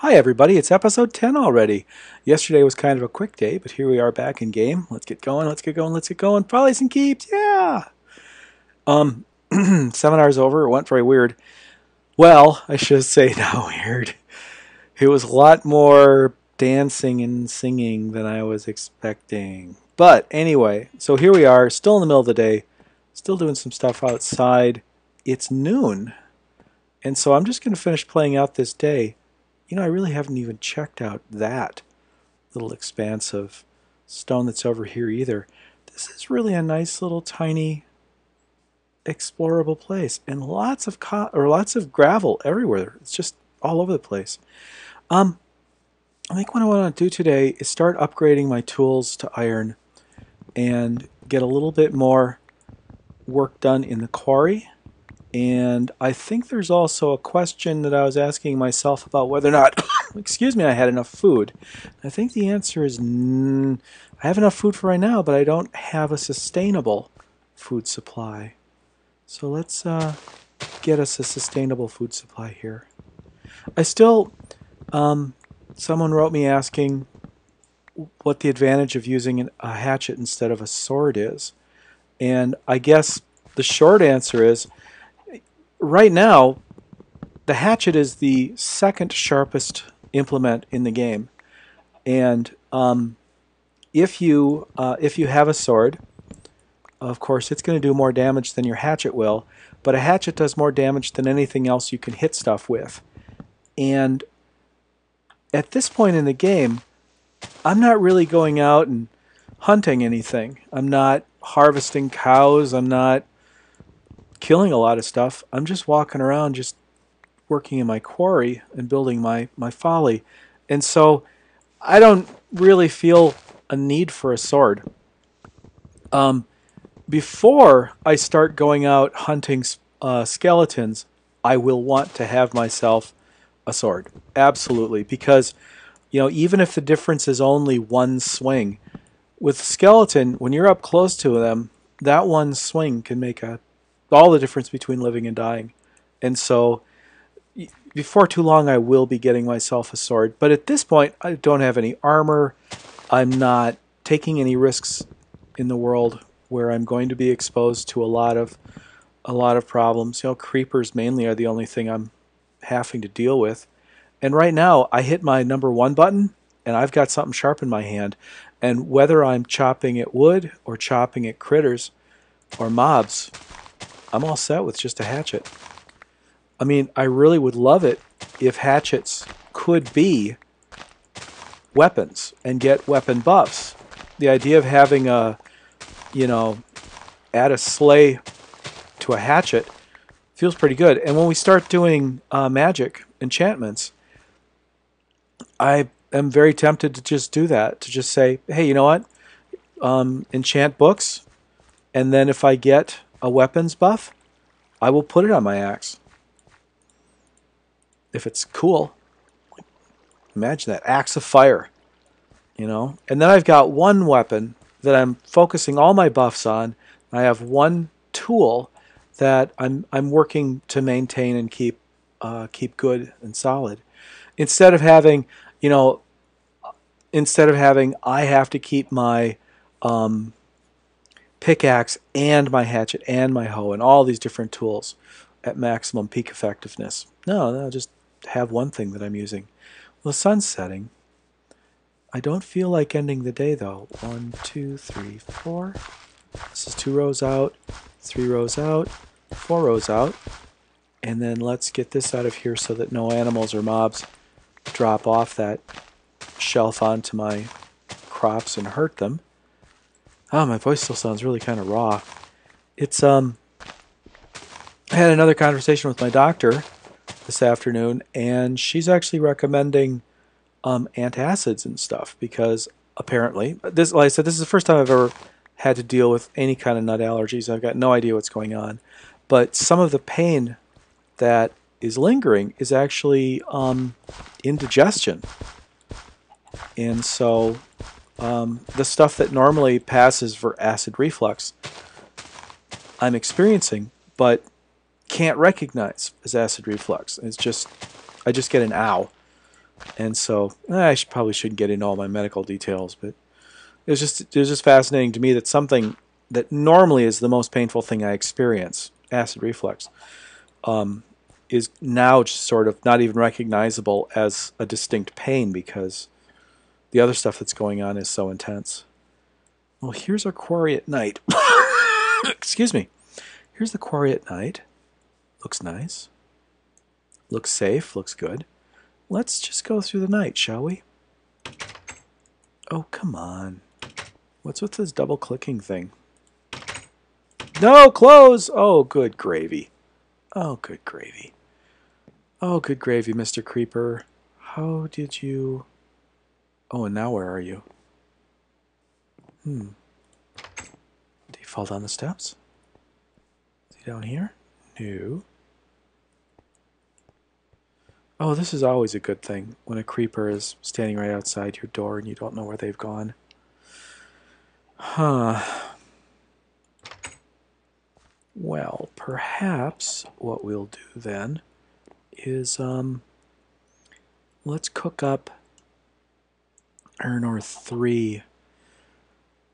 Hi everybody, it's episode 10 already. Yesterday was kind of a quick day, but here we are back in game. Let's get going, let's get going, let's get going. Follies and keeps, yeah! 7 hours over, it went very weird. Well, I should say not weird. It was a lot more dancing and singing than I was expecting. But anyway, so here we are, still in the middle of the day, still doing some stuff outside. It's noon, and so I'm just going to finish playing out this day. You know, I really haven't even checked out that little expanse of stone that's over here either. This is really a nice little tiny explorable place, and lots of gravel everywhere. It's just all over the place. I think what I want to do today is start upgrading my tools to iron and get a little bit more work done in the quarry. And I think there's also a question that I was asking myself about whether or not, excuse me, I had enough food. I think the answer is I have enough food for right now, but I don't have a sustainable food supply. So let's get us a sustainable food supply here. I still, someone wrote me asking what the advantage of using a hatchet instead of a sword is. And I guess the short answer is, right now, the hatchet is the second sharpest implement in the game, and if you have a sword, of course, it's going to do more damage than your hatchet will. But a hatchet does more damage than anything else you can hit stuff with. And at this point in the game, I'm not really going out and hunting anything. I'm not harvesting cows. I'm not killing a lot of stuff. I'm just walking around, just working in my quarry and building my folly. And so I don't really feel a need for a sword. Before I start going out hunting skeletons, I will want to have myself a sword. Absolutely. Because, you know, even if the difference is only one swing, with a skeleton, when you're up close to them, that one swing can make all the difference between living and dying. And so before too long I will be getting myself a sword. But at this point I don't have any armor. I'm not taking any risks in the world where I'm going to be exposed to a lot of problems. You know, creepers mainly are the only thing I'm having to deal with. And right now I hit my #1 button and I've got something sharp in my hand. And whether I'm chopping at wood or chopping at critters or mobs, I'm all set with just a hatchet. I mean, I really would love it if hatchets could be weapons and get weapon buffs. The idea of having a, you know, add a sleigh to a hatchet feels pretty good. And when we start doing magic enchantments, I am very tempted to just do that. To just say, hey, you know what? Enchant books, and then if I get a weapons buff, I will put it on my axe. If it's cool. Imagine that. Axe of fire. You know? And then I've got one weapon that I'm focusing all my buffs on. I have one tool that I'm working to maintain and keep good and solid. Instead of having, you know, I have to keep my pickaxe and my hatchet and my hoe and all these different tools at maximum peak effectiveness. No, just have one thing that I'm using. Well, the sun's setting. I don't feel like ending the day though. 1, 2, 3, 4. This is 2 rows out, 3 rows out, 4 rows out. And then let's get this out of here so that no animals or mobs drop off that shelf onto my crops and hurt them. Oh, my voice still sounds really kind of raw. It's I had another conversation with my doctor this afternoon, and she's actually recommending antacids and stuff because apparently, this, like I said, this is the first time I've ever had to deal with any kind of nut allergies. I've got no idea what's going on, but some of the pain that is lingering is actually indigestion, and so the stuff that normally passes for acid reflux I'm experiencing, but can't recognize as acid reflux. It's just, I just get an ow. And so probably shouldn't get into all my medical details, but it was just fascinating to me that something that normally is the most painful thing I experience, acid reflux, is now just sort of not even recognizable as a distinct pain because the other stuff that's going on is so intense. Well, here's our quarry at night. Excuse me. Here's the quarry at night. Looks nice. Looks safe. Looks good. Let's just go through the night, shall we? Oh, come on. What's with this double clicking thing? No, close! Oh, good gravy. Oh, good gravy. Oh, good gravy, Mr. Creeper. How did you... Oh, and now where are you? Did he fall down the steps? Is he down here? No. Oh, this is always a good thing when a creeper is standing right outside your door and you don't know where they've gone. Huh. Well, perhaps what we'll do then is let's cook up iron ore 3.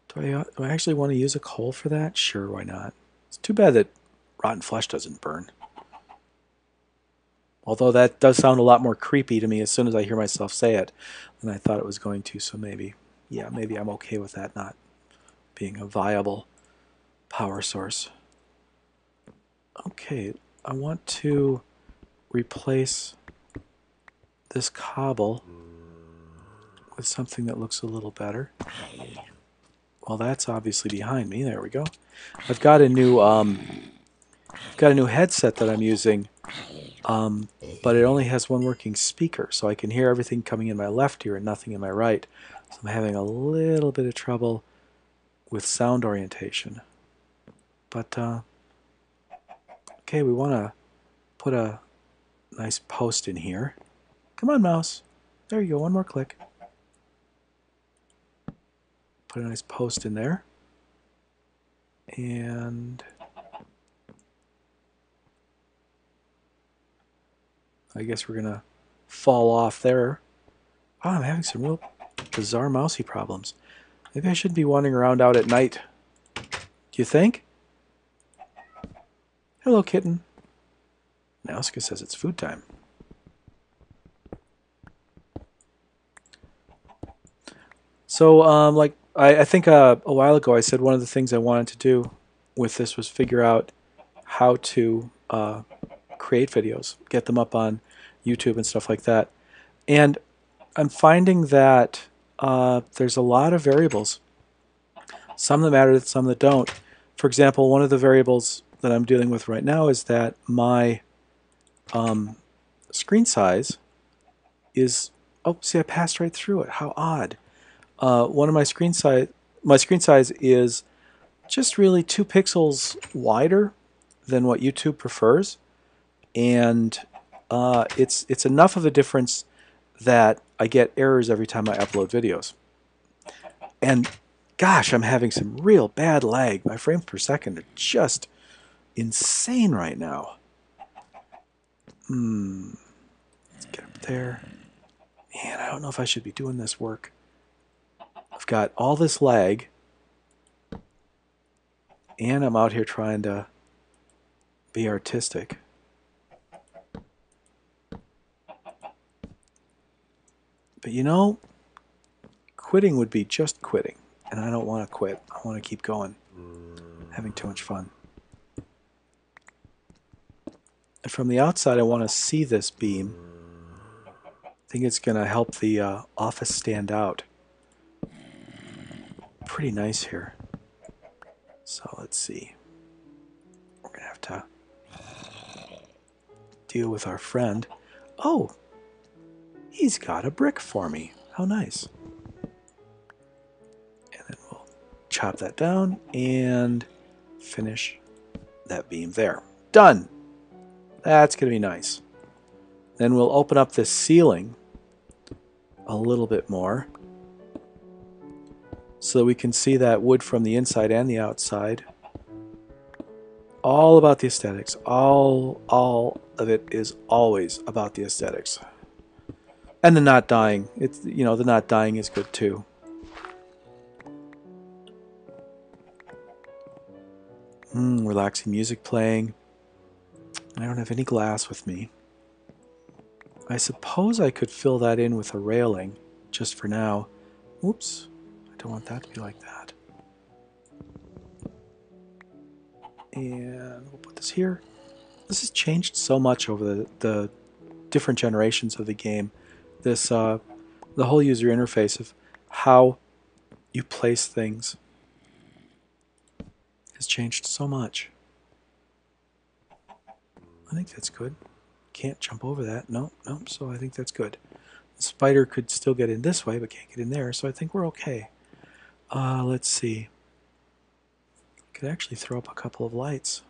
Do I actually want to use a coal for that? Sure, why not? It's too bad that rotten flesh doesn't burn. Although that does sound a lot more creepy to me as soon as I hear myself say it than I thought it was going to, so maybe I'm okay with that not being a viable power source. Okay, I want to replace this cobble with something that looks a little better. Well, that's obviously behind me. There we go. I've got a new headset that I'm using, but it only has one working speaker, so I can hear everything coming in my left ear and nothing in my right. So I'm having a little bit of trouble with sound orientation. But okay, we want to put a nice post in here. Come on, mouse. There you go. One more click. Put a nice post in there. And I guess we're going to fall off there. Oh, I'm having some real bizarre mousey problems. Maybe I shouldn't be wandering around out at night. Do you think? Hello, kitten. Nausica says it's food time. So, like I think a while ago I said one of the things I wanted to do with this was figure out how to create videos, get them up on YouTube and stuff like that. And I'm finding that there's a lot of variables. Some that matter, some that don't. For example, one of the variables that I'm dealing with right now is that my screen size is... Oh, see, I passed right through it. How odd. One of my screen size is just really 2 pixels wider than what YouTube prefers, and it's enough of a difference that I get errors every time I upload videos. And gosh, I'm having some real bad lag. My frames per second are just insane right now. Let's get up there. Man, I don't know if I should be doing this work. I've got all this lag, and I'm out here trying to be artistic. But you know, quitting would be just quitting, and I don't want to quit. I want to keep going. I'm having too much fun. And from the outside, I want to see this beam. I think it's going to help the office stand out. Pretty nice here. So let's see. We're going to have to deal with our friend. Oh, he's got a brick for me. How nice. And then we'll chop that down and finish that beam there. Done. That's going to be nice. Then we'll open up this ceiling a little bit more so that we can see that wood from the inside and the outside. All about the aesthetics. All of it is always about the aesthetics. And the not dying. It's, you know, the not dying is good too. Relaxing music playing. I don't have any glass with me. I suppose I could fill that in with a railing, just for now. Oops, I don't want that to be like that. And we'll put this here. This has changed so much over the different generations of the game. This, the whole user interface of how you place things has changed so much. I think that's good. Can't jump over that. No, so I think that's good. The spider could still get in this way, but can't get in there, so I think we're okay. Let's see. I could actually throw up a couple of lights.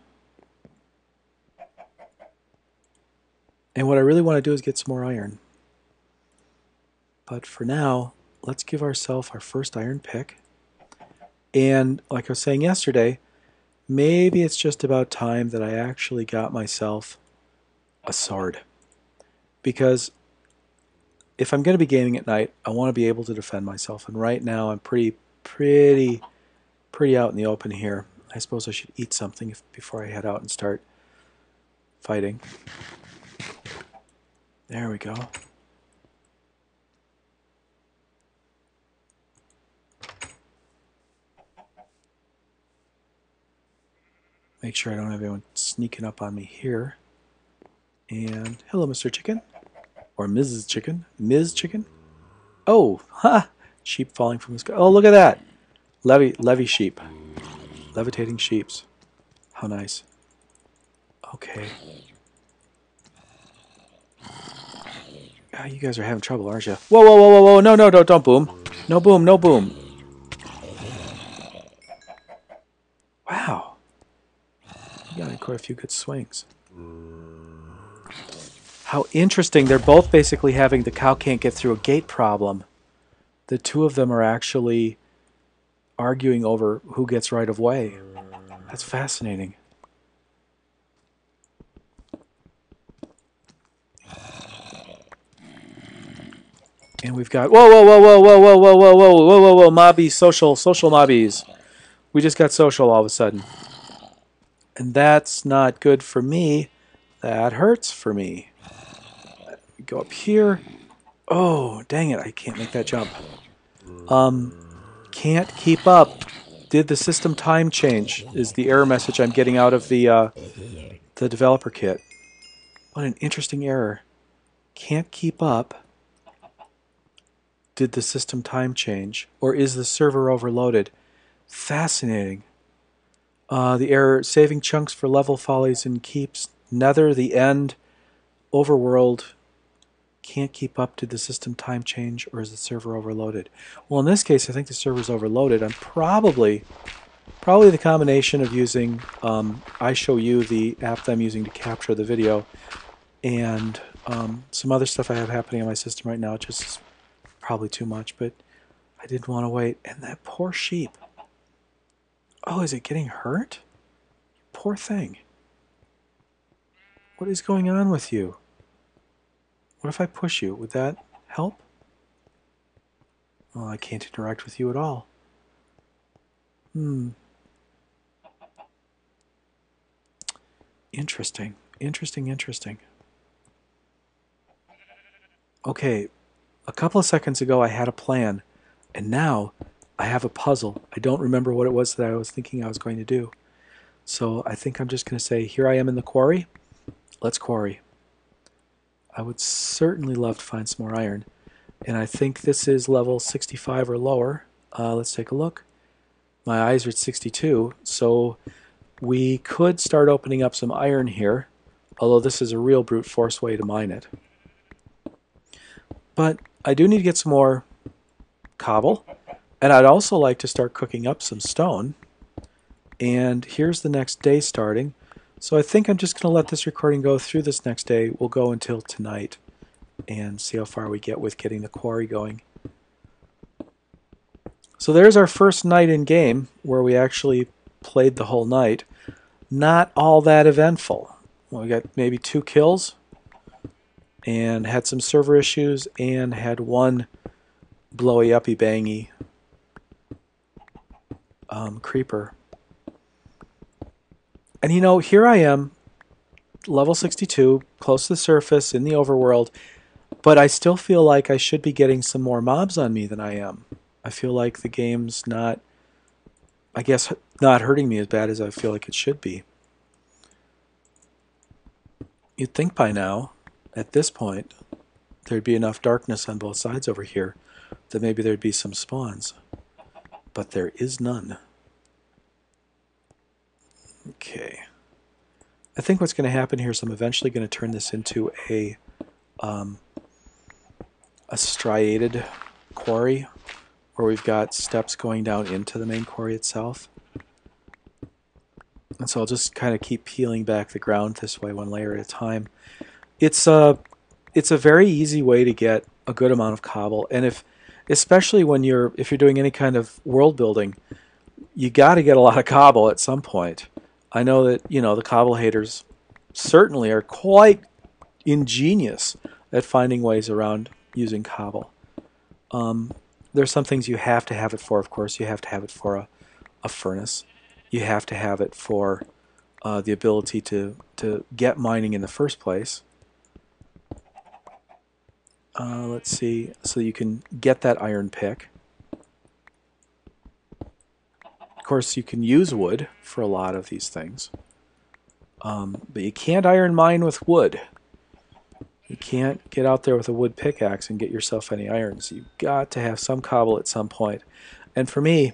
And what I really want to do is get some more iron. But for now, let's give ourselves our first iron pick. And like I was saying yesterday, maybe it's just about time that I actually got myself a sword. Because if I'm going to be gaming at night, I want to be able to defend myself. And right now I'm pretty out in the open here. I suppose I should eat something before I head out and start fighting. There we go. Make sure I don't have anyone sneaking up on me here. And hello, Mr. Chicken. Or Mrs. Chicken. Ms. Chicken. Oh, ha! Sheep falling from the sky. Oh, look at that! Levy sheep. Levitating sheeps. How nice. Okay. Ah, you guys are having trouble, aren't you? Whoa, whoa, whoa, whoa, whoa! No, don't boom. No boom, no boom. Wow. You got quite a few good swings. How interesting. They're both basically having the cow can't get through a gate problem. The two of them are actually arguing over who gets right of way. That's fascinating. And we've got whoa, mobbies, social mobbies. We just got social all of a sudden. And that's not good for me. That hurts for me. Go up here. Oh, dang it, I can't make that jump. Can't keep up. Did the system time change? Is the error message I'm getting out of the developer kit. What an interesting error. Can't keep up. Did the system time change? Or is the server overloaded? Fascinating. The error, saving chunks for level follies and keeps. Nether, the end, overworld. Can't keep up. Did the system time change, or is the server overloaded? Well, in this case, I think the server's overloaded. I'm probably the combination of using I Show You, the app that I'm using to capture the video, and some other stuff I have happening on my system right now. It just is probably too much, but I didn't want to wait. And that poor sheep. Oh, is it getting hurt? Poor thing. What is going on with you? What if I push you? Would that help? Well, I can't interact with you at all. Interesting. Interesting. Okay, a couple of seconds ago I had a plan, and now I have a puzzle. I don't remember what it was that I was thinking I was going to do. So I think I'm just going to say, here I am in the quarry. Let's quarry. I would certainly love to find some more iron. And I think this is level 65 or lower. Let's take a look. My eyes are at 62, so we could start opening up some iron here, although this is a real brute force way to mine it. But I do need to get some more cobble, and I'd also like to start cooking up some stone. And here's the next day starting. So I think I'm just going to let this recording go through this next day. We'll go until tonight and see how far we get with getting the quarry going. So there's our first night in game where we actually played the whole night. Not all that eventful. Well, we got maybe 2 kills and had some server issues and had one blowy uppy bangy creeper. And you know, here I am, level 62, close to the surface in the overworld, but I still feel like I should be getting some more mobs on me than I am. I feel like the game's not, I guess, not hurting me as bad as I feel like it should be. You'd think by now, at this point, there'd be enough darkness on both sides over here that maybe there'd be some spawns. But there is none. Okay. I think what's going to happen here is I'm eventually going to turn this into a striated quarry, where we've got steps going down into the main quarry itself. And so I'll just kind of keep peeling back the ground this way, one layer at a time. It's a very easy way to get a good amount of cobble, and especially if you're doing any kind of world building, you got to get a lot of cobble at some point. I know that, you know, the cobble haters certainly are quite ingenious at finding ways around using cobble. There's some things you have to have it for, of course. You have to have it for a furnace. You have to have it for the ability to get mining in the first place. Let's see, so you can get that iron pick. Of course, you can use wood for a lot of these things. But you can't iron mine with wood. You can't get out there with a wood pickaxe and get yourself any irons. You've got to have some cobble at some point. And for me,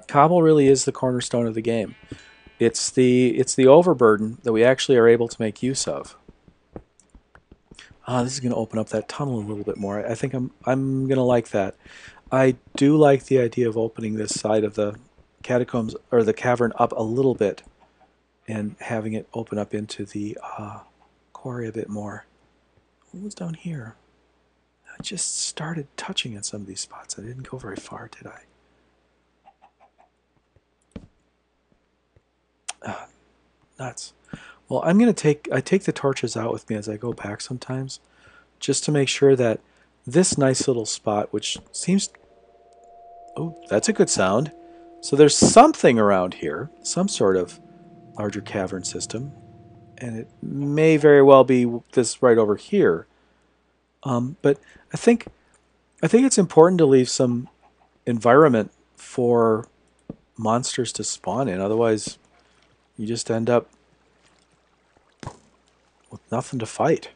cobble really is the cornerstone of the game. It's the overburden that we actually are able to make use of. This is going to open up that tunnel a little bit more. I think I'm going to like that. I do like the idea of opening this side of the catacombs or the cavern up a little bit and having it open up into the quarry a bit more. What was down here? I just started touching at some of these spots. I didn't go very far, did I? Nuts. Well, I'm going to I take the torches out with me as I go back sometimes, just to make sure that this nice little spot, which seems... Oh, that's a good sound. So there's something around here, some sort of larger cavern system, and it may very well be this right over here. But I think it's important to leave some environment for monsters to spawn in. Otherwise, you just end up with nothing to fight.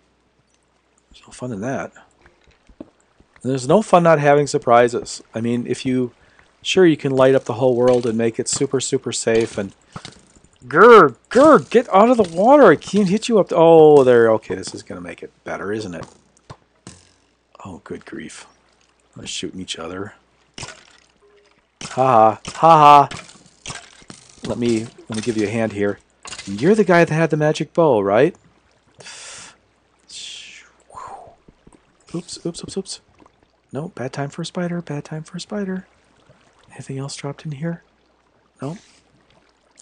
There's no fun in that. And there's no fun not having surprises. I mean, sure, you can light up the whole world and make it super, super safe and... Grr, get out of the water. I can't hit you up. Oh, there. Okay, this is going to make it better, isn't it? Oh, good grief. They're shooting each other. Ha ha. Let me give you a hand here. You're the guy that had the magic bow, right? Oops. No, bad time for a spider. Anything else dropped in here? No.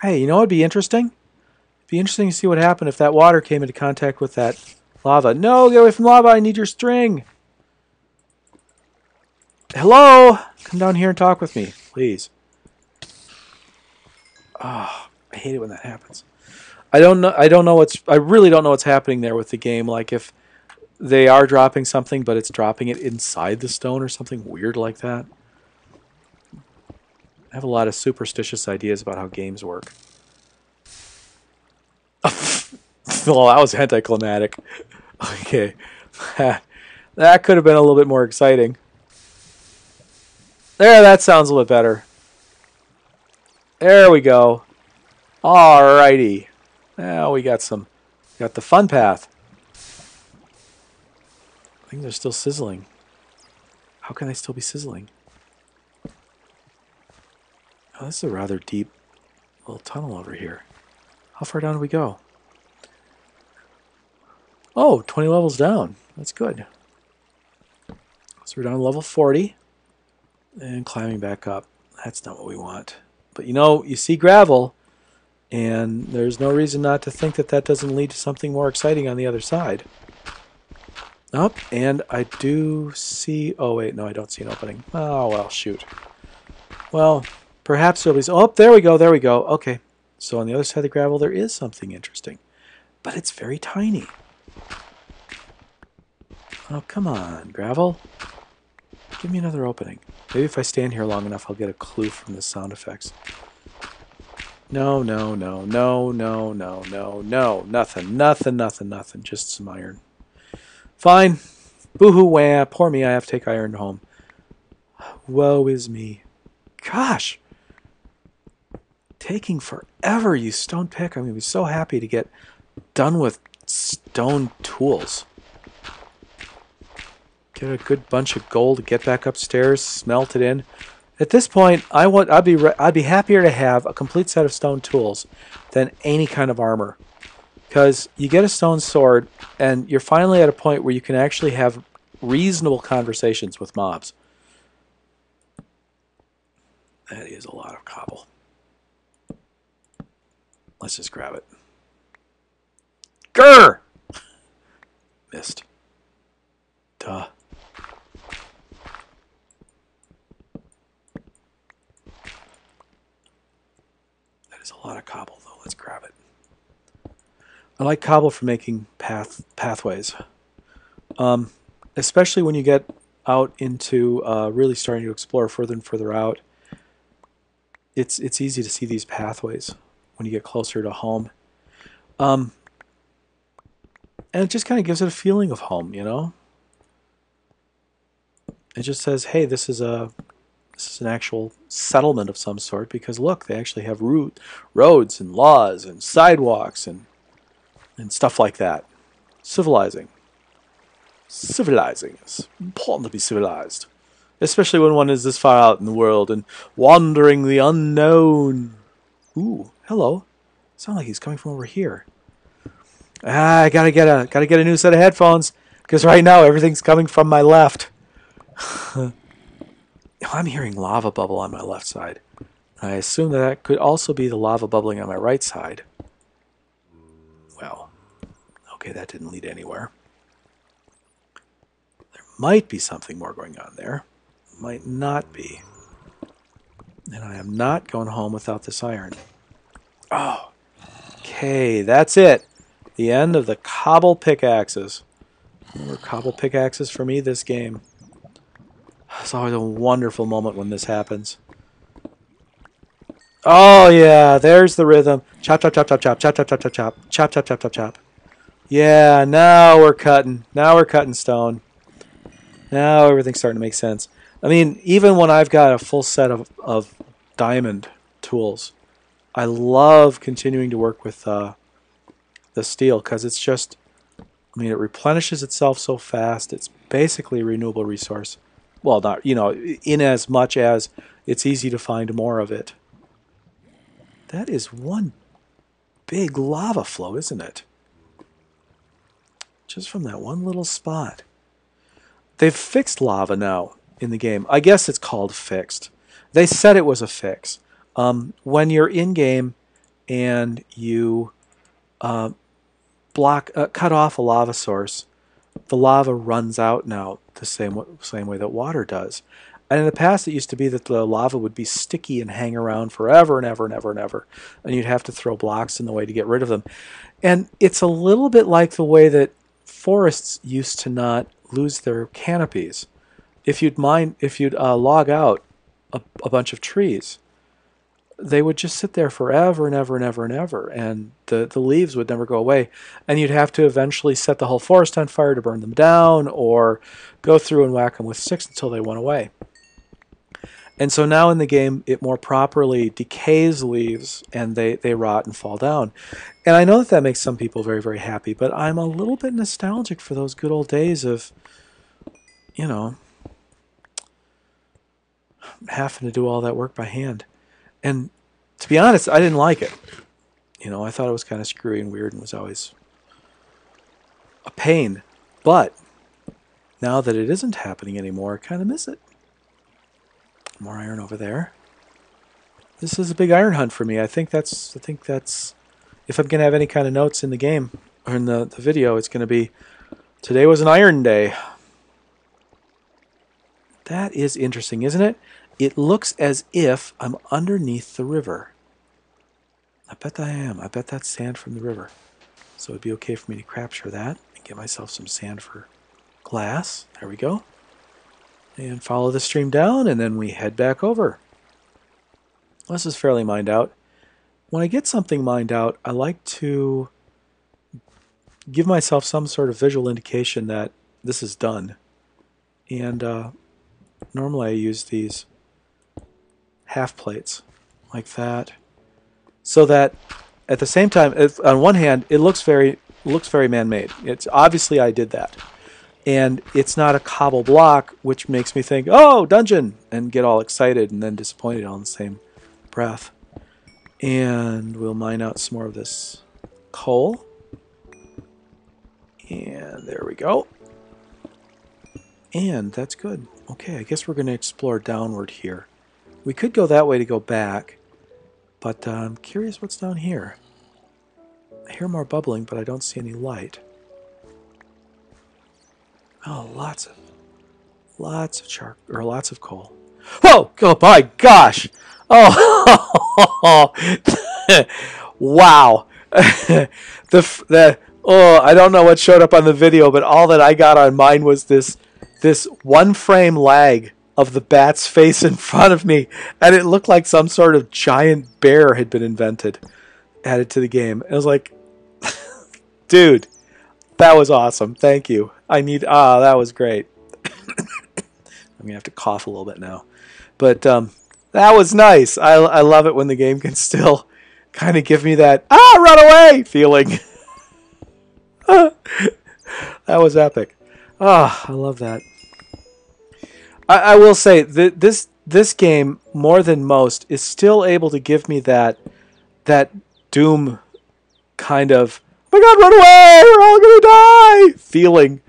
Hey, you know what would be interesting? It'd be interesting to see what happened if that water came into contact with that lava. No, get away from lava. I need your string. Hello? Come down here and talk with me, please. Oh, I hate it when that happens. I really don't know what's happening there with the game. Like if they are dropping something, but it's dropping it inside the stone or something weird like that. I have a lot of superstitious ideas about how games work. Well, that was anticlimactic. Okay. That could have been a little bit more exciting. There, that sounds a little bit better. There we go. Alrighty. Now we got the fun path. I think they're still sizzling. How can they still be sizzling? Oh, this is a rather deep little tunnel over here. How far down do we go? Oh, 20 levels down. That's good. So we're down to level 40. And climbing back up. That's not what we want. But you see gravel, and there's no reason not to think that that doesn't lead to something more exciting on the other side. Oh, and I do see... Oh, wait, no, I don't see an opening. Oh, well, shoot. Well, perhaps there'll be... Oh, there we go, there we go. Okay, so on the other side of the gravel, there is something interesting. But it's very tiny. Oh, come on, gravel. Give me another opening. Maybe if I stand here long enough, I'll get a clue from the sound effects. No, no, no, no, no, no, no, no. Nothing, nothing, nothing, nothing. Just some iron. Fine. Boo-hoo, wah. Poor me, I have to take iron home. Woe is me. Gosh. Taking forever, you stone pick. I'm going to be so happy to get done with stone tools. Get a good bunch of gold, get back upstairs, smelt it in. At this point, I'd be happier to have a complete set of stone tools than any kind of armor. Because you get a stone sword, and you're finally at a point where you can actually have reasonable conversations with mobs. That is a lot of cobble. Let's just grab it. Grr! Missed. Duh. That is a lot of cobble, though. Let's grab it. I like cobble for making pathways. Especially when you get out into really starting to explore further and further out. It's easy to see these pathways when you get closer to home. And it just kind of gives it a feeling of home, you know? It just says, hey, this is an actual settlement of some sort, because look, they actually have roads and laws and sidewalks and stuff like that. Civilizing. Civilizing. It's important to be civilized. Especially when one is this far out in the world and wandering the unknown. Ooh, hello. Sound like he's coming from over here. I gotta get a new set of headphones, because right now everything's coming from my left. I'm hearing lava bubble on my left side. I assume that could also be the lava bubbling on my right side. Well, okay, that didn't lead anywhere. There might be something more going on there. Might not be. And I am not going home without this iron. Oh, okay, that's it. The end of the cobble pickaxes. More cobble pickaxes for me this game. It's always a wonderful moment when this happens. Oh yeah, there's the rhythm. Chop, chop, chop, chop, chop, chop, chop, chop, chop, chop, chop, chop, chop, chop, chop. Yeah, now we're cutting. Now we're cutting stone. Now everything's starting to make sense. I mean, even when I've got a full set of diamond tools, I love continuing to work with the steel, because it's just, I mean, it replenishes itself so fast. It's basically a renewable resource. Well, not, you know, in as much as it's easy to find more of it. That is one big lava flow, isn't it? Just from that one little spot. They've fixed lava now in the game. I guess it's called fixed. They said it was a fix. When you're in game and you cut off a lava source, the lava runs out now the same way that water does. And in the past, it used to be that the lava would be sticky and hang around forever and ever and ever and ever, and you'd have to throw blocks in the way to get rid of them. And it's a little bit like the way that forests used to not lose their canopies. If you'd log out a bunch of trees, they would just sit there forever and ever and ever and ever, and the leaves would never go away, and you'd have to eventually set the whole forest on fire to burn them down, or go through and whack them with sticks until they went away. And so now in the game, it more properly decays leaves, and they rot and fall down. And I know that makes some people very, very happy, but I'm a little bit nostalgic for those good old days of, you know, having to do all that work by hand. And to be honest, I didn't like it. You know, I thought it was kind of screwy and weird and was always a pain. But now that it isn't happening anymore, I kind of miss it. More iron over there. This is a big iron hunt for me. I think that's if I'm going to have any kind of notes in the game or in the video, it's going to be Today was an iron day. That is interesting, isn't it? It looks as if I'm underneath the river. I bet I am. I bet that's sand from the river. So it'd be okay for me to capture that and get myself some sand for glass. There we go. And follow the stream down, and then we head back over. This is fairly mined out. When I get something mined out, I like to give myself some sort of visual indication that this is done. And normally I use these half plates like that, so that at the same time, on one hand, it looks very man-made. It's obviously I did that, and it's not a cobble block, which makes me think, oh, dungeon, and get all excited and then disappointed all in the same breath. And we'll mine out some more of this coal. And there we go. And that's good. Okay, I guess we're going to explore downward here. We could go that way to go back, but I'm curious what's down here. I hear more bubbling, but I don't see any light. Oh, lots of charcoal, or lots of coal. Whoa! Oh my gosh! Oh, wow! I don't know what showed up on the video, but all that I got on mine was this one frame lag of the bat's face in front of me, and it looked like some sort of giant bear had been added to the game. I was like, dude, that was awesome. Thank you. That was great. I'm gonna have to cough a little bit now, but that was nice. I love it when the game can still kind of give me that run away feeling. That was epic. I love that. I will say that this game, more than most, is still able to give me that Doom kind of, oh my god, run away, we're all gonna die feeling.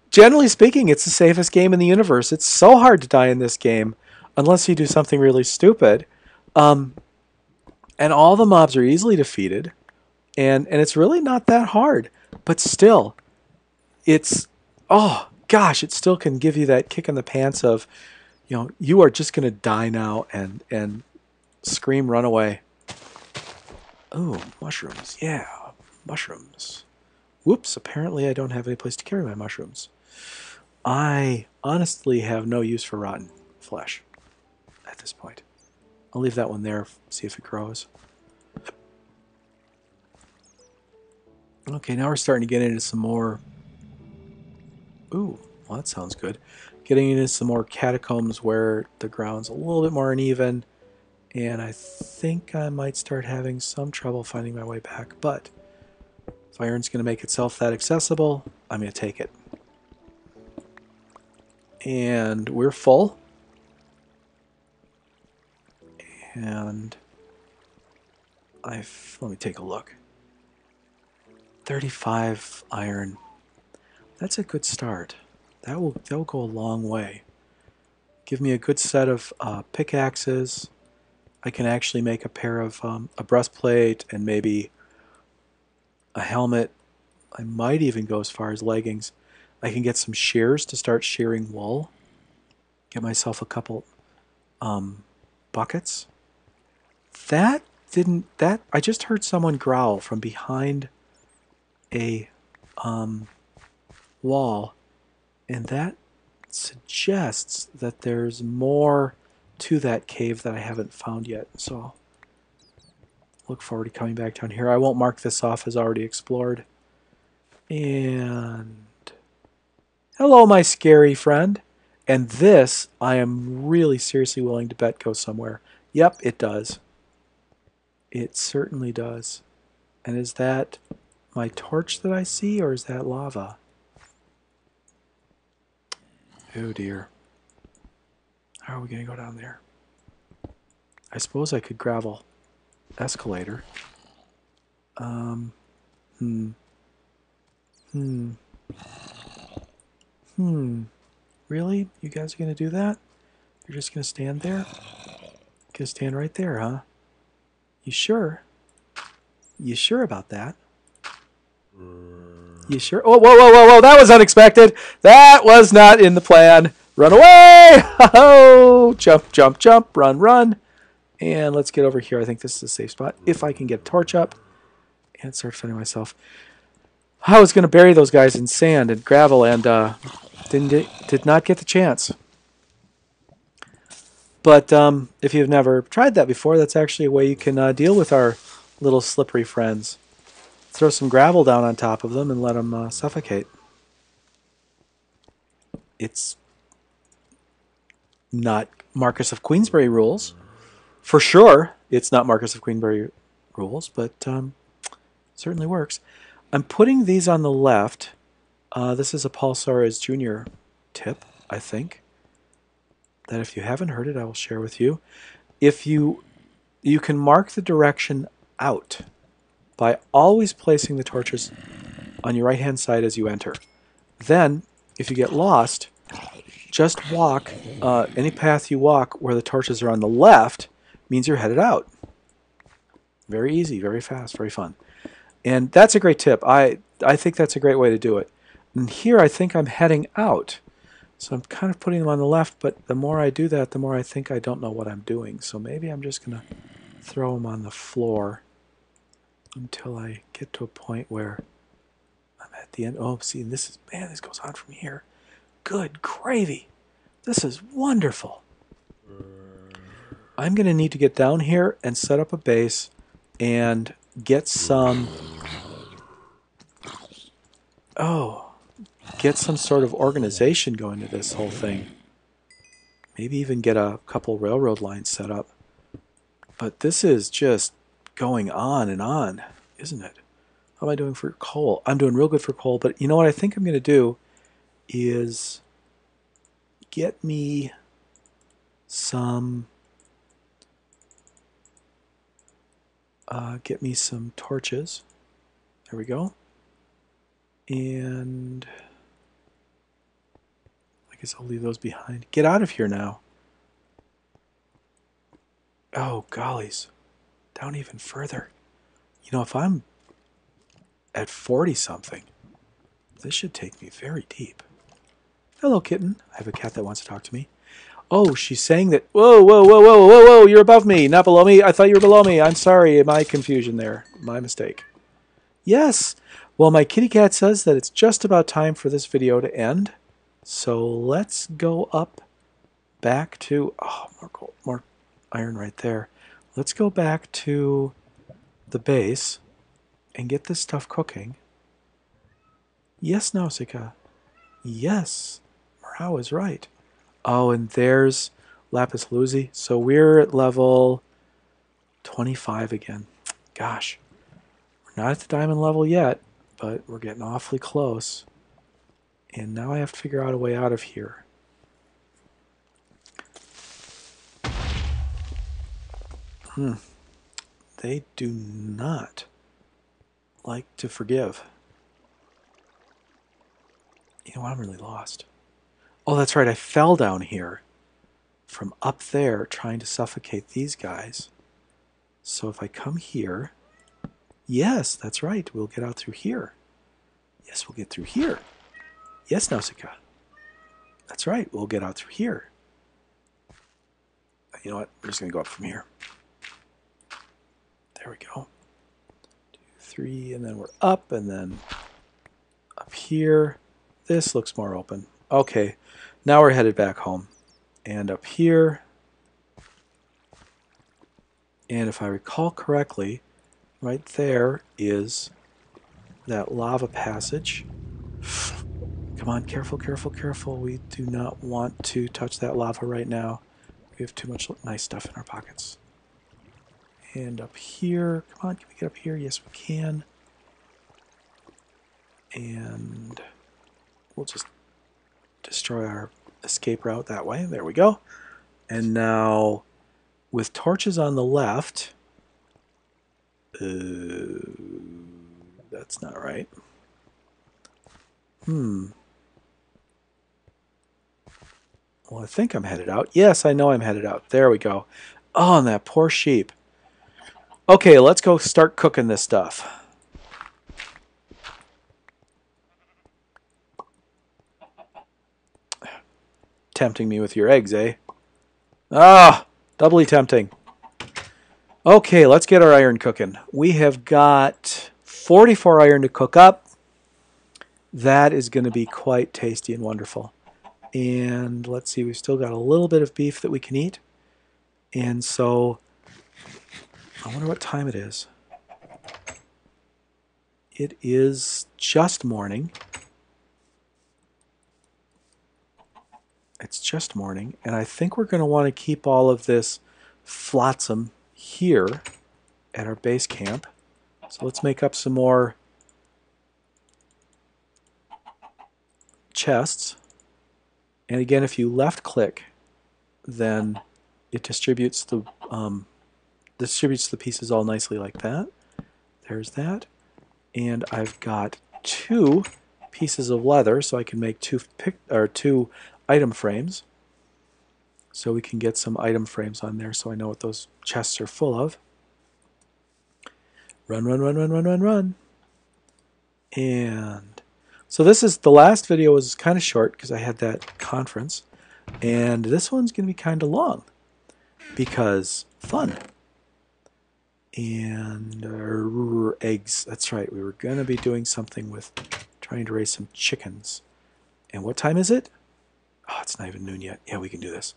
Generally speaking, it's the safest game in the universe. It's so hard to die in this game unless you do something really stupid. And all the mobs are easily defeated. And it's really not that hard. But still, it's, oh gosh, it still can give you that kick in the pants of, you are just going to die now and scream, run away. Oh, mushrooms. Yeah, mushrooms. Whoops, apparently I don't have any place to carry my mushrooms. I honestly have no use for rotten flesh at this point. I'll leave that one there, see if it grows. Okay, now we're starting to get into some more... Ooh, well that sounds good. Getting into some more catacombs where the ground's a little bit more uneven, and I think I might start having some trouble finding my way back, but if iron's going to make itself that accessible, I'm going to take it. And we're full. And let me take a look. 35 iron. That's a good start. That will go a long way. Give me a good set of pickaxes. I can actually make a pair of a breastplate and maybe a helmet. I might even go as far as leggings. I can get some shears to start shearing wool. Get myself a couple buckets. I just heard someone growl from behind a wall, and that suggests that there's more to that cave that I haven't found yet. So I'll look forward to coming back down here. I won't mark this off as already explored. And hello, my scary friend. And this, I am really seriously willing to bet goes somewhere. Yep, it does. It certainly does. And is that my torch that I see, or is that lava? Oh dear. How are we going to go down there? I suppose I could gravel escalator. Really? You guys are going to do that? You're just going to stand there? Gonna stand right there, huh? You sure? You sure about that? You sure? Oh, whoa, whoa, whoa, whoa. That was unexpected. That was not in the plan. Run away. Ho-ho. Jump, jump, jump. Run, run. And let's get over here. I think this is a safe spot. If I can get a torch up and start defending myself. I was going to bury those guys in sand and gravel and did not get the chance. But if you've never tried that before, that's actually a way you can deal with our little slippery friends. Throw some gravel down on top of them and let them suffocate. It's not Marquess of Queensberry rules. For sure, it's not Marquess of Queensberry rules, but certainly works. I'm putting these on the left. This is a Paul Soares Jr. tip, I think, that if you haven't heard it, I will share with you. If you can mark the direction out by always placing the torches on your right-hand side as you enter. Then, if you get lost, just walk, any path you walk where the torches are on the left means you're headed out. Very easy, very fast, very fun. And that's a great tip. I think that's a great way to do it. And here I think I'm heading out. So I'm kind of putting them on the left, but the more I do that, the more I think I don't know what I'm doing. So maybe I'm just going to throw them on the floor until I get to a point where I'm at the end. Oh, see, this is, man, this goes on from here. Good gravy. This is wonderful. I'm going to need to get down here and set up a base and get some, get some sort of organization going to this whole thing. Maybe even get a couple railroad lines set up. But this is just going on, isn't it? How am I doing for coal? I'm doing real good for coal, but you know what I think I'm going to do is get me some torches. There we go. And I guess I'll leave those behind. Get out of here now. Oh, gollies. Down even further. You know, if I'm at 40-something, this should take me very deep. Hello, kitten. I have a cat that wants to talk to me. Oh, she's saying that... Whoa, whoa, whoa, whoa, whoa, whoa, you're above me, not below me. I thought you were below me. I'm sorry, my confusion there. My mistake. Yes. Well, my kitty cat says that it's just about time for this video to end. So let's go up back to... Oh, more gold, more iron right there. Let's go back to the base and get this stuff cooking. Yes, Nausicaa. Yes, Morau is right. Oh, and there's Lapis Lazuli. So we're at level 25 again. Gosh, we're not at the diamond level yet, but we're getting awfully close. And now I have to figure out a way out of here. They do not like to forgive. You know, I'm really lost. Oh, that's right. I fell down here from up there trying to suffocate these guys. So if I come here... Yes, that's right. We'll get out through here. Yes, we'll get through here. Yes, Nausicaa. That's right. We'll get out through here. You know what? We're just going to go up from here. There we go. 2, 3, and then we're up, and then up here. This looks more open. Okay, now we're headed back home. And up here, and if I recall correctly, right there is that lava passage. Come on, careful, careful, careful. We do not want to touch that lava right now. We have too much nice stuff in our pockets. And up here, come on, can we get up here? Yes, we can. And we'll just destroy our escape route that way. There we go. And now, with torches on the left, that's not right. Well, I think I'm headed out. Yes, I know I'm headed out. There we go. Oh, and that poor sheep. Okay, let's go start cooking this stuff. tempting me with your eggs, eh? Ah, doubly tempting. Okay, let's get our iron cooking. We have got 44 iron to cook up. That is going to be quite tasty and wonderful. And let's see, we've still got a little bit of beef that we can eat. And so, I wonder what time it is. It is just morning. It's just morning, and I think we're going to want to keep all of this flotsam here at our base camp. So let's make up some more chests. And again, if you left click, then it distributes the pieces all nicely like that. There's that. And I've got 2 pieces of leather, so I can make 2 item frames. So we can get some item frames on there so I know what those chests are full of. Run, run, run, run, run, run, run. And so this is, the last video was kind of short because I had that conference. And this one's going to be kind of long because fun. And eggs. That's right. We were going to be doing something with trying to raise some chickens. And what time is it? Oh, it's not even noon yet. Yeah, we can do this.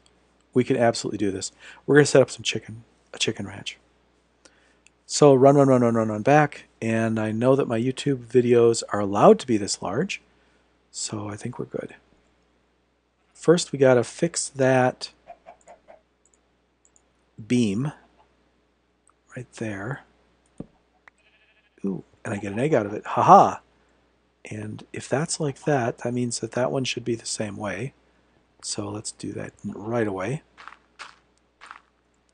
We can absolutely do this. We're going to set up a chicken ranch. So run, run, run, run, run, run back. And I know that my YouTube videos are allowed to be this large. So I think we're good. First, we got to fix that beam right there. Ooh, and I get an egg out of it. Haha. And if that's like that, that means that that one should be the same way. So let's do that right away.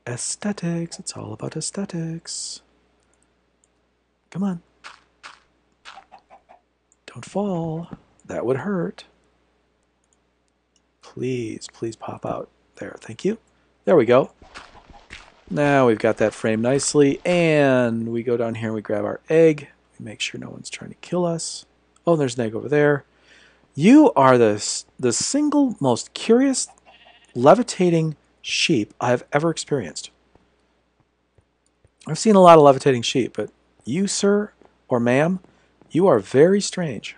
Aesthetics. It's all about aesthetics. Come on. Don't fall. That would hurt. Please, please pop out. There, thank you. There we go. Now we've got that framed nicely, and we go down here and we grab our egg. We make sure no one's trying to kill us. Oh, there's an egg over there. You are the single most curious levitating sheep I've ever experienced. I've seen a lot of levitating sheep, but you, sir, or ma'am, you are very strange.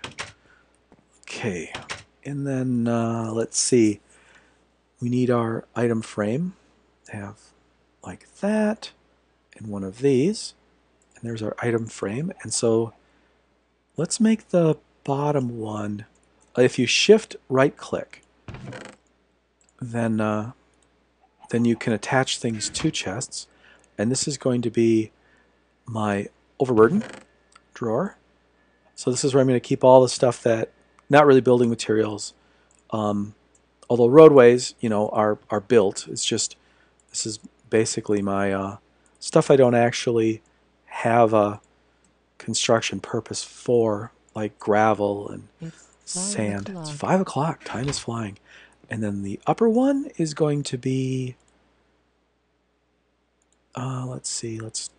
Okay, and then let's see. We need our item frame. Have like that, and one of these. And there's our item frame. And so let's make the bottom one. If you shift right click, then you can attach things to chests. And this is going to be my overburden drawer. So this is where I'm going to keep all the stuff that, not really building materials, although roadways, you know, are built. It's just, this is basically my stuff I don't actually have a construction purpose for, like gravel and sand. It's 5 o'clock. Time is flying. And then the upper one is going to be, let's see, let's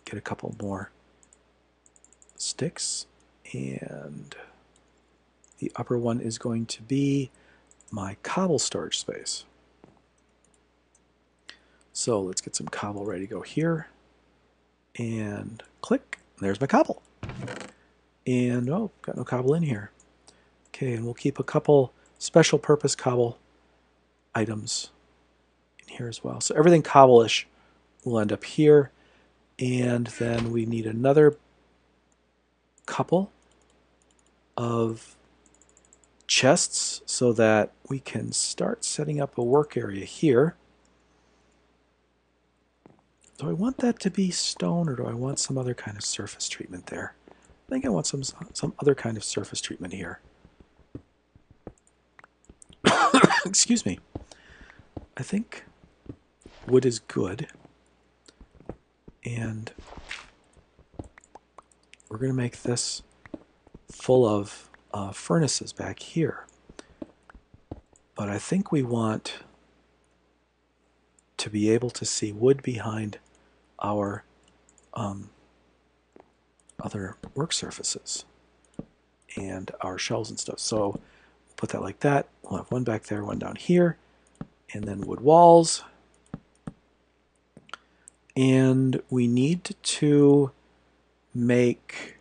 get a couple more sticks. And the upper one is going to be my cobble storage space. So let's get some cobble ready to go here. And click. There's my cobble. And, oh, got no cobble in here. Okay, and we'll keep a couple special purpose cobble items in here as well. So everything cobble-ish will end up here. And then we need another couple of chests so that we can start setting up a work area here. Do I want that to be stone, or do I want some other kind of surface treatment there? I think I want some other kind of surface treatment here. Excuse me. I think wood is good. And we're going to make this full of furnaces back here. But I think we want to be able to see wood behind our other work surfaces and our shelves and stuff. So Put that like that. We'll have one back there, one down here, and then wood walls. And we need to make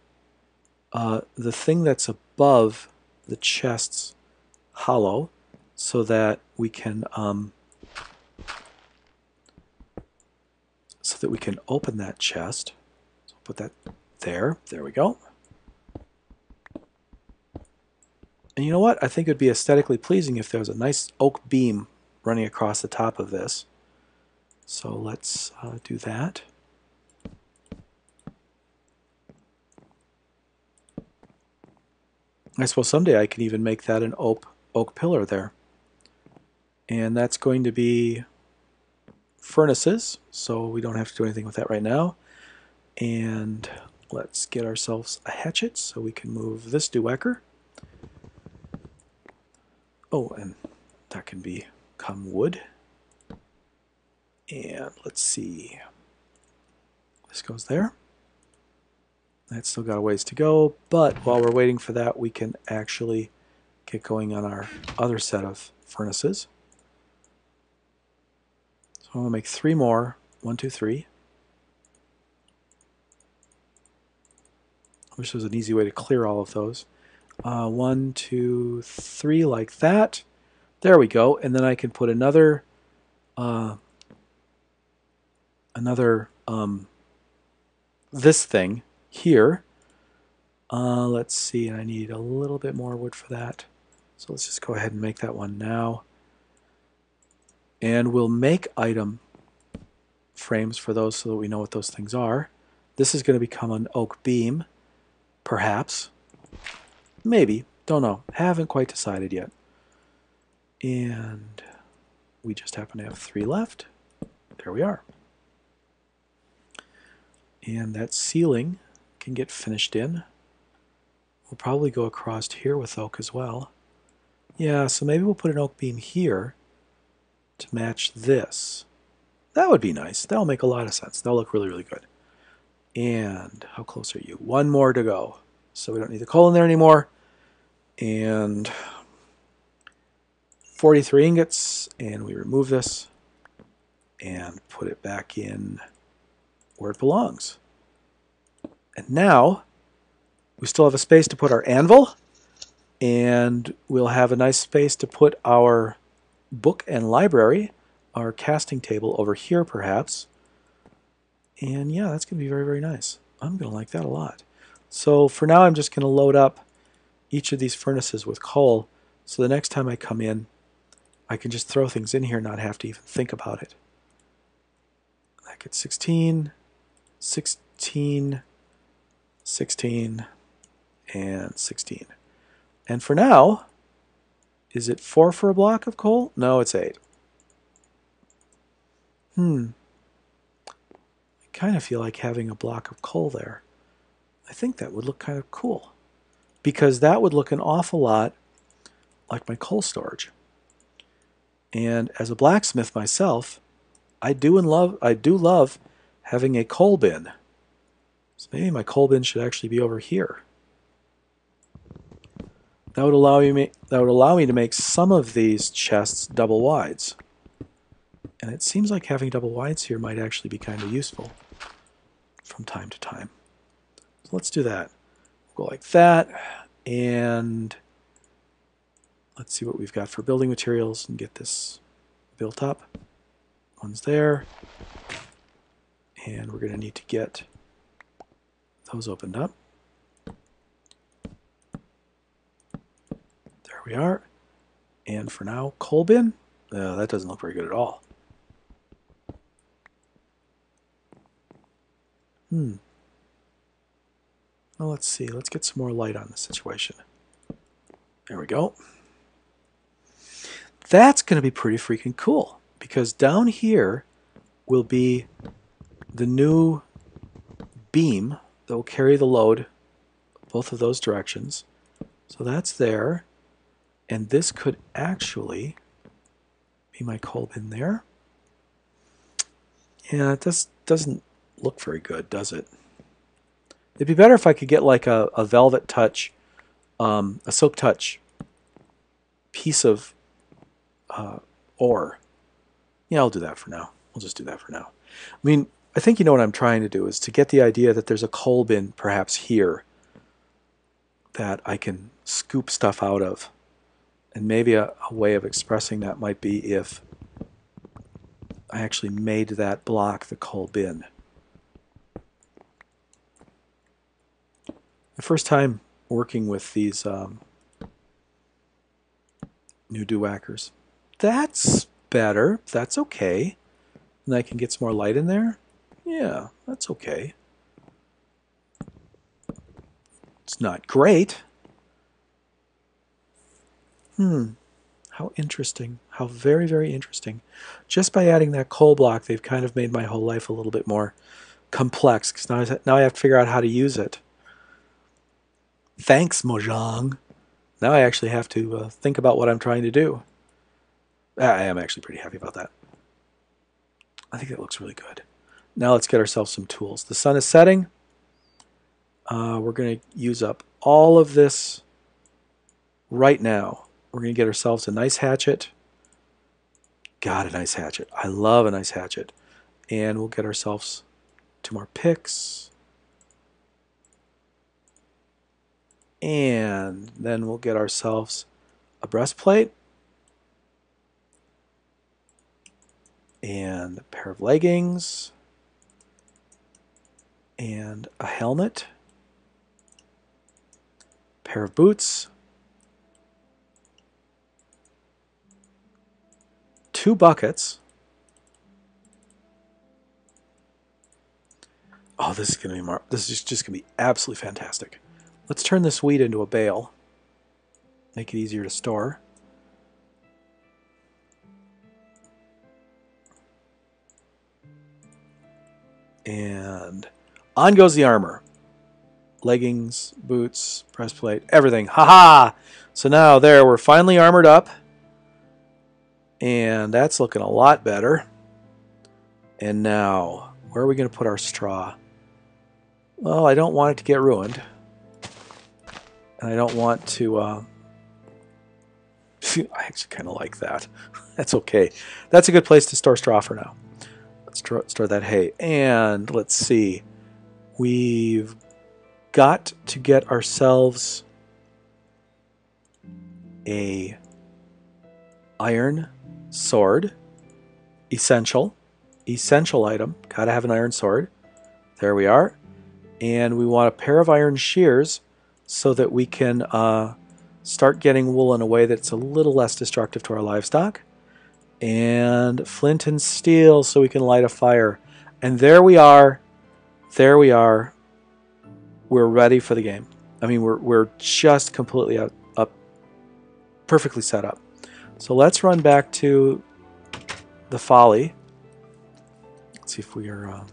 the thing that's above the chests hollow, so that we can open that chest. So put that there. There we go. And you know what? I think it would be aesthetically pleasing if there was a nice oak beam running across the top of this. So let's do that. I suppose someday I can even make that an oak pillar there. And that's going to be furnaces, so we don't have to do anything with that right now. And let's get ourselves a hatchet so we can move this dwecker. Oh, and that can become wood. And let's see. This goes there. That's still got a ways to go, but while we're waiting for that, we can actually get going on our other set of furnaces. So I'm going to make 3 more. 1, 2, 3. I wish there was an easy way to clear all of those. 1, 2, 3 like that. There we go. And then I can put another this thing here. Let's see, I need a little bit more wood for that. So let's just go ahead and make that one now. And we'll make item frames for those so that we know what those things are. This is going to become an oak beam, perhaps. Maybe. Don't know. Haven't quite decided yet. And we just happen to have 3 left. There we are. And that ceiling can get finished in. We'll probably go across here with oak as well. Yeah, so maybe we'll put an oak beam here to match this. That would be nice. That'll make a lot of sense. That'll look really, really good. And how close are you? 1 more to go. So we don't need the coal in there anymore. And 43 ingots. And we remove this and put it back in where it belongs. And now we still have a space to put our anvil, and we'll have a nice space to put our book and library, our casting table over here perhaps. And yeah, that's going to be very, very nice. I'm going to like that a lot. So for now I'm just going to load up each of these furnaces with coal, so the next time I come in I can just throw things in here and not have to even think about it. That gets 16, 16, 16, and 16. And for now, is it 4 for a block of coal? No, it's 8. I kind of feel like having a block of coal there. I think that would look kind of cool, because that would look an awful lot like my coal storage. And as a blacksmith myself, I do love having a coal bin. So maybe my coal bin should actually be over here. That would allow me to make some of these chests double wides. And it seems like having double wides here might actually be kind of useful from time to time. So let's do that. We'll go like that, and let's see what we've got for building materials and get this built up. One's there, and we're going to need to get those opened up. There we are. And for now, coal bin. That doesn't look very good at all. Well, let's see. Let's get some more light on the situation. There we go. That's going to be pretty freaking cool, because down here will be the new beam that will carry the load both of those directions. So that's there. And this could actually be my coal bin there. Yeah, it doesn't look very good, does it? It'd be better if I could get like a velvet touch, a silk touch piece of ore. Yeah, I'll do that for now. We'll just do that for now. I mean, I think you know what I'm trying to do is to get the idea that there's a coal bin perhaps here that I can scoop stuff out of. And maybe a way of expressing that might be if I actually made that block the coal bin. The first time working with these new dewhackers. That's better. That's okay. And I can get some more light in there. Yeah, that's okay. It's not great. How interesting. How very, very interesting. Just by adding that coal block, they've kind of made my whole life a little bit more complex, because now I have to figure out how to use it. Thanks, Mojang. Now I actually have to think about what I'm trying to do. I am actually pretty happy about that. I think it looks really good. Now let's get ourselves some tools. The sun is setting. We're going to use up all of this right now. We're going to get ourselves a nice hatchet. God, a nice hatchet. I love a nice hatchet. And we'll get ourselves 2 more picks. And then we'll get ourselves a breastplate. And a pair of leggings. And a helmet. Pair of boots. 2 buckets. Oh, this is going to be this is just going to be absolutely fantastic. Let's turn this wheat into a bale. Make it easier to store. And on goes the armor. Leggings, boots, breastplate, everything. Haha! So now there, we're finally armored up. And that's looking a lot better. And now, where are we going to put our straw? Well, I don't want it to get ruined. And I don't want to... I actually kind of like that. That's okay. That's a good place to store straw for now. Let's store that hay. And let's see. We've got to get ourselves a iron sword. Essential item. Gotta have an iron sword. There we are. And we want a pair of iron shears so that we can start getting wool in a way that's a little less destructive to our livestock. And flint and steel so we can light a fire. And there we are. There we are. We're ready for the game. I mean, we're just completely up, perfectly set up. So let's run back to the Folly. Let's see if we are got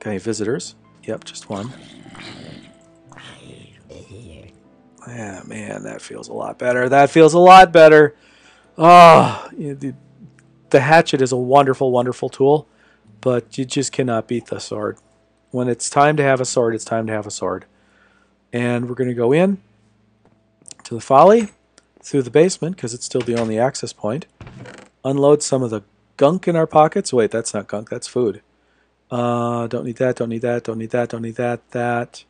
any visitors. Yep, just one. Yeah, man, that feels a lot better. That feels a lot better. Oh, the hatchet is a wonderful, wonderful tool, but you just cannot beat the sword. When it's time to have a sword, it's time to have a sword. And we're going to go in to the Folly through the basement because it's still the only access point. Unload some of the gunk in our pockets. Wait, that's not gunk, that's food. Don't need that, don't need that, don't need that, don't need that, that.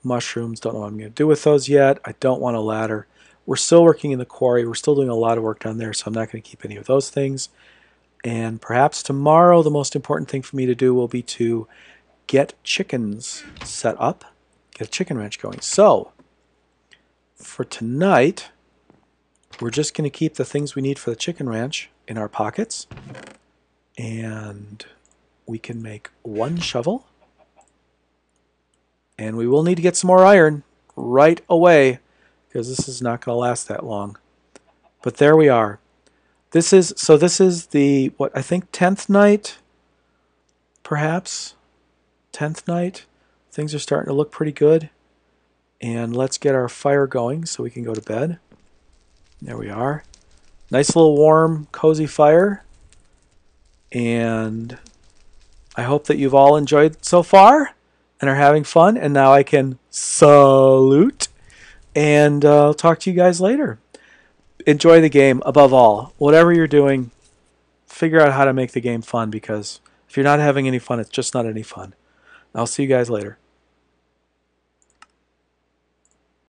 Mushrooms, don't know what I'm going to do with those yet. I don't want a ladder. We're still working in the quarry. We're still doing a lot of work down there, so I'm not going to keep any of those things. And perhaps tomorrow the most important thing for me to do will be to get chickens set up, get a chicken ranch going. So, for tonight, we're just going to keep the things we need for the chicken ranch in our pockets. And we can make 1 shovel. And we will need to get some more iron right away because this is not going to last that long. But there we are. This is the, what, I think 10th night, perhaps? 10th night. Things are starting to look pretty good. And let's get our fire going so we can go to bed. There we are. Nice little warm, cozy fire. And I hope that you've all enjoyed so far and are having fun. And now I can salute. And I'll talk to you guys later. enjoy the game above all. Whatever you're doing, figure out how to make the game fun, because if you're not having any fun, it's just not any fun. I'll see you guys later.